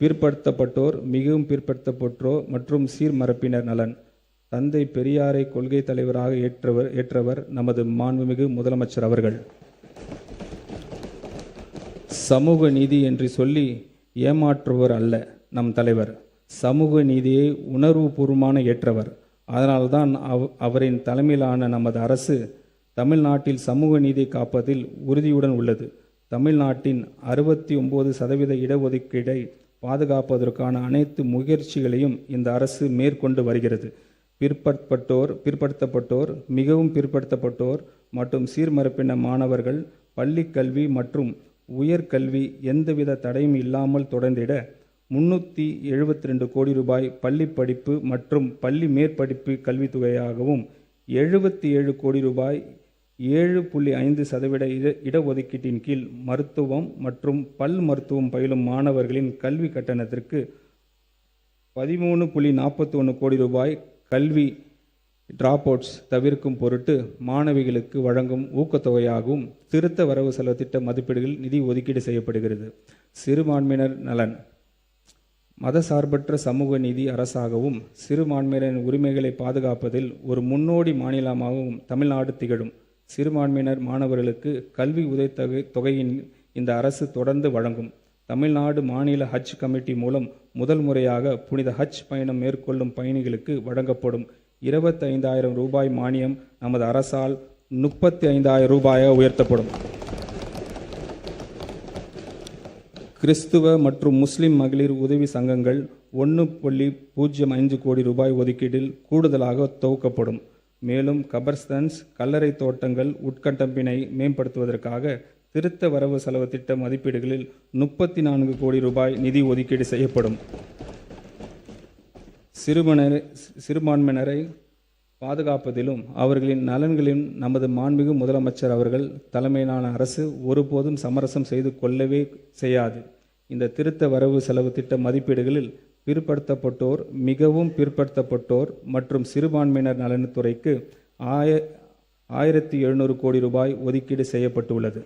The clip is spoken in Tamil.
பிற்படுத்தப்பட்டோர், மிகவும் பிற்படுத்தப்பட்டோர் மற்றும் சீர்மரப்பினர் நலன். தந்தை பெரியாரை கொள்கை தலைவராக ஏற்றவர் நமது மாண்புமிகு முதலமைச்சர் அவர்கள். சமூக நீதி என்று சொல்லி ஏமாற்றுவர் அல்ல நம் தலைவர். சமூக நீதியை உணர்வுபூர்வமான ஏற்றவர். அதனால்தான் அவரின் தலைமையிலான நமது அரசு தமிழ்நாட்டில் சமூக நீதி காப்பதில் உறுதியுடன் உள்ளது. தமிழ்நாட்டின் 69% இடஒதுக்கீடை பாதுகாப்பதற்கான அனைத்து முயற்சிகளையும் இந்த அரசு மேற்கொண்டு வருகிறது. பிற்படுத்தப்பட்டோர், மிகவும் பிற்படுத்தப்பட்டோர் மற்றும் சீர்மரப்பின மாணவர்கள் பள்ளி கல்வி மற்றும் உயர்கல்வி எந்தவித தடையும் இல்லாமல் தொடர்ந்திட 372 கோடி ரூபாய் பள்ளி படிப்பு மற்றும் பள்ளி மேற்படிப்பு கல்வித்தொகையாகவும் 77 கோடி ரூபாய் 7.5% இடஒதுக்கீட்டின் கீழ் மருத்துவம் மற்றும் பல் மருத்துவம் பயிலும் மாணவர்களின் கல்வி கட்டணத்திற்கு 13.41 கோடி ரூபாய் கல்வி டிராப் அவுட்ஸ் தவிர்க்கும் பொருட்டு மாணவிகளுக்கு வழங்கும் ஊக்கத்தொகையாகவும் திருத்த வரவு செலவு திட்ட மதிப்பீடுகளில் நிதி ஒதுக்கீடு செய்யப்படுகிறது. சிறுபான்மையினர் நலன். மதசார்பற்ற சமூக நீதி அரசாகவும் சிறுபான்மையினரின் உரிமைகளை பாதுகாப்பதில் ஒரு முன்னோடி மாநிலமாகவும் தமிழ்நாடு திகழும். சிறுபான்மையினர் மாணவர்களுக்கு கல்வி உதவித்தொகையின் இந்த அரசு தொடர்ந்து வழங்கும். தமிழ்நாடு மாநில ஹஜ் கமிட்டி மூலம் முதல் முறையாக புனித ஹஜ் பயணம் மேற்கொள்ளும் பயணிகளுக்கு வழங்கப்படும் 25,000 ரூபாய் மானியம் நமது அரசால் 35,000 ரூபாயாக உயர்த்தப்படும். கிறிஸ்துவ மற்றும் முஸ்லிம் மகளிர் உதவி சங்கங்கள் 1.05 கோடி ரூபாய் ஒதுக்கீட்டில் கூடுதலாக துவக்கப்படும். மேலும் கபர்ஸ்தன்ஸ், கல்லறை தோட்டங்கள் உட்கட்டமைப்பினை மேம்படுத்துவதற்காக திருத்த வரவு செலவு திட்ட மதிப்பீடுகளில் 34 கோடி ரூபாய் நிதி ஒதுக்கீடு செய்யப்படும். சிறுபான்மையினரை பாதுகாப்பதிலும் அவர்களின் நலன்களிலும் நமது மாண்புமிகு முதலமைச்சர் அவர்கள் தலைமையிலான அரசு ஒருபோதும் சமரசம் செய்து கொள்ளவே செய்யாது. இந்த திருத்த வரவு செலவு திட்ட மதிப்பீடுகளில் பிற்படுத்தப்பட்டோர், மிகவும் பிற்படுத்தப்பட்டோர் மற்றும் சிறுபான்மையினர் நலனுத்துறைக்கு 1,700 கோடி ரூபாய் ஒதுக்கீடு செய்யப்பட்டுள்ளது.